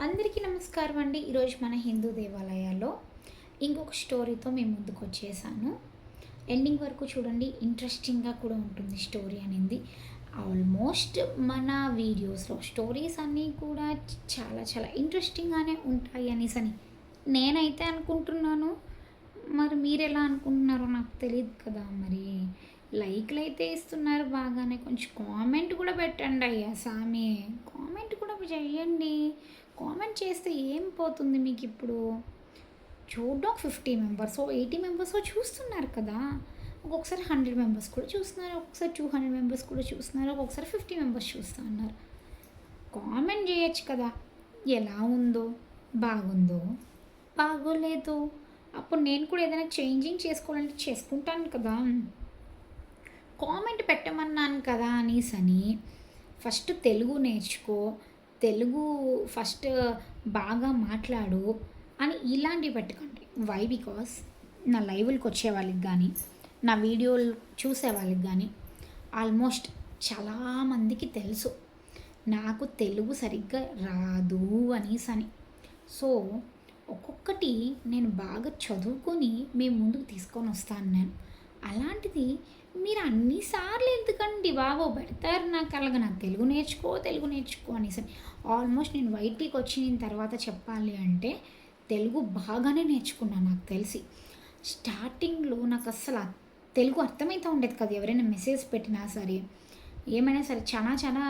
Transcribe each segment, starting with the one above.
అందరికీ నమస్కారం అండి. ఈరోజు మన హిందూ దేవాలయాల్లో ఇంకొక స్టోరీతో మేము ముందుకు వచ్చేసాను. ఎండింగ్ వరకు చూడండి, ఇంట్రెస్టింగ్గా కూడా ఉంటుంది స్టోరీ అనేది. ఆల్మోస్ట్ మన వీడియోస్లో స్టోరీస్ అన్నీ కూడా చాలా చాలా ఇంట్రెస్టింగ్గానే ఉంటాయి అనేసని నేనైతే అనుకుంటున్నాను. మరి మీరు ఎలా అనుకుంటున్నారో నాకు తెలియదు కదా. మరి లైక్లు అయితే ఇస్తున్నారు బాగానే, కొంచెం కామెంట్ కూడా పెట్టండి అయ్యా సామి. కామెంట్ కూడా చెయ్యండి. కామెంట్ చేస్తే ఏం పోతుంది మీకు ఇప్పుడు? చూడడం 50 మెంబర్స్ 80 మెంబర్స్ చూస్తున్నారు కదా. ఒక్కొక్కసారి 100 మెంబర్స్ కూడా చూస్తున్నారు, ఒక్కొక్కసారి 200 మెంబర్స్ కూడా చూస్తున్నారు, ఒక్కొక్కసారి 50 మెంబర్స్ చూస్తూ ఉన్నారు. కామెంట్ చేయొచ్చు కదా, ఎలా ఉందో, బాగుందో, బాగోలేదు. అప్పుడు నేను కూడా ఏదైనా చేంజింగ్ చేసుకోవాలంటే చేసుకుంటాను కదా. కామెంట్ పెట్టమన్నాను కదా అనేసని ఫస్ట్ తెలుగు నేర్చుకో, తెలుగు ఫస్ట్ బాగా మాట్లాడు అని ఇలాంటివి పెట్టుకోండి. వై? బికాస్ నా లైవ్లకు వచ్చే వాళ్ళకి కానీ, నా వీడియోలు చూసే వాళ్ళకి కానీ ఆల్మోస్ట్ చాలామందికి తెలుసు నాకు తెలుగు సరిగ్గా రాదు అనేసని. సో ఒక్కొక్కటి నేను బాగా చదువుకొని మీ ముందుకు తీసుకొని వస్తాను నేను. అలాంటిది మీరు అన్నిసార్లు ఎందుకండి బాబు పెడతారు నాకు అలాగా. నాకు తెలుగు నేర్చుకో, తెలుగు నేర్చుకో అనేసి. ఆల్మోస్ట్ నేను వైటీకి వచ్చిన తర్వాత చెప్పాలి అంటే తెలుగు బాగానే నేర్చుకున్నాను. నాకు తెలిసి స్టార్టింగ్లో నాకు అస్సలు తెలుగు అర్థమవుతూ ఉండేది కదా. ఎవరైనా మెసేజ్ పెట్టినా సరే, ఏమైనా సరే చాలా చాలా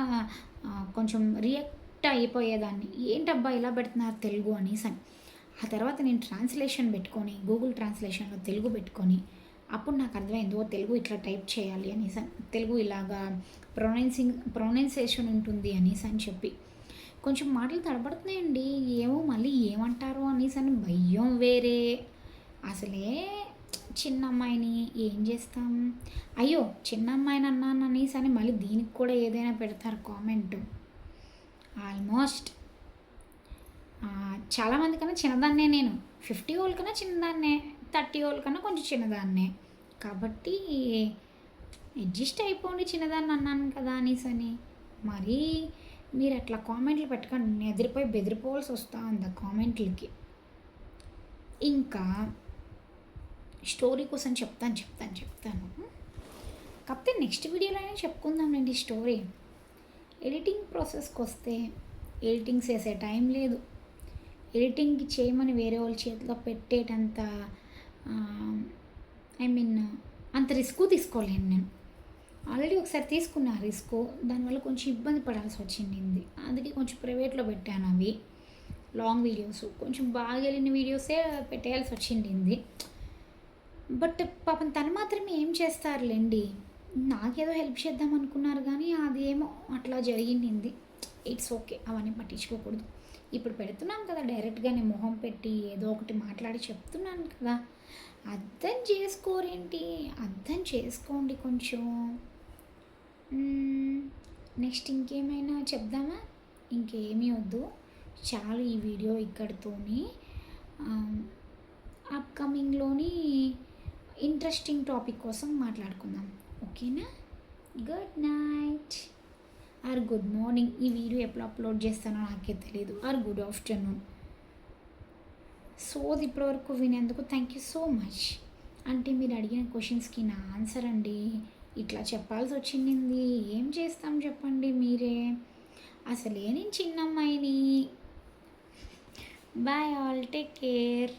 కొంచెం రియాక్ట్ అయిపోయేదాన్ని. ఏంటబ్బా ఇలా పెడుతున్నారు తెలుగు అనేసి. ఆ తర్వాత నేను ట్రాన్స్లేషన్ పెట్టుకొని, గూగుల్ ట్రాన్స్లేషన్లో తెలుగు పెట్టుకొని అప్పుడు నాకు అర్థమైంది, తెలుగు ఇట్లా టైప్ చేయాలి అనేసి, తెలుగు ఇలాగా ప్రొనౌన్సియేషన్ ఉంటుంది అనేసి అని చెప్పి. కొంచెం మాటలు తడబడుతున్నాయండి, ఏమో మళ్ళీ ఏమంటారో అనేసి అని భయం వేరే. అసలే చిన్న అమ్మాయిని ఏం చేస్తాం, అయ్యో చిన్న అమ్మాయిని అన్నాను అనేసి అని మళ్ళీ దీనికి కూడా ఏదైనా పెడతారు కామెంట్. ఆల్మోస్ట్ చాలామంది కన్నా చిన్నదాన్నే నేను. 50 ఓళ్ళ కన్నా చిన్నదాన్నే, 30 ఓళ్ళ కన్నా కొంచెం చిన్నదాన్నే. కాబట్టి అడ్జస్ట్ అయిపోండి, చిన్నదాన్ని అన్నాను కదా అనేసని. మరీ మీరు అట్లా కామెంట్లు పెట్టకండి, నేను ఎదిరిపోయి బెదిరిపోవాల్సి వస్తూ ఉంది ఆ కామెంట్లకి. ఇంకా స్టోరీ కోసం చెప్తాను. కాకపోతే నెక్స్ట్ వీడియోలోనే చెప్పుకుందామండి స్టోరీ. ఎడిటింగ్ ప్రాసెస్కి వస్తే ఎడిటింగ్ చేసే టైం లేదు. ఎడిటింగ్కి చేయమని వేరే వాళ్ళ చేతిలో పెట్టేటంత అంత రిస్క్ తీసుకోలేను నేను. ఆల్రెడీ ఒకసారి తీసుకున్నా రిస్క్, దానివల్ల కొంచెం ఇబ్బంది పడాల్సి వచ్చింది. అందుకే కొంచెం ప్రైవేట్లో పెట్టాను అవి లాంగ్ వీడియోస్. కొంచెం బాగా వెళ్ళిన వీడియోసే పెట్టేయాల్సి వచ్చింది. బట్ పాపం తను మాత్రమే ఏం చేస్తారులేండి, నాకేదో హెల్ప్ చేద్దాం అనుకున్నారు కానీ అదేమో అట్లా జరిగింది. ఇట్స్ ఓకే, అవన్నీ పట్టించుకోకూడదు. ఇప్పుడు పెడుతున్నాను కదా, డైరెక్ట్గానే మొహం పెట్టి ఏదో ఒకటి మాట్లాడి చెప్తున్నాను కదా. అర్థం చేసుకోరేంటి, అర్థం చేసుకోండి కొంచెం. నెక్స్ట్ ఇంకేమైనా చెప్దామా? ఇంకేమీ వద్దు, చాలు ఈ వీడియో ఇక్కడితోని. అప్కమింగ్లోని ఇంట్రెస్టింగ్ టాపిక్ కోసం మాట్లాడుకుందాం, ఓకేనా? Good night or good morning. ఈ వీడియో ఎప్పుడు అప్లోడ్ చేస్తానో నాకే తెలియదు. Or good afternoon. సో ఇప్పటివరకు వినేందుకు థ్యాంక్ యూ సో మచ్. అంటే మీరు అడిగిన క్వశ్చన్స్కి నా ఆన్సర్ అండి ఇట్లా చెప్పాల్సి వచ్చింది. ఏం చేస్తాం చెప్పండి మీరే. అసలే నేను చిన్న అమ్మాయిని. Bye all, take care.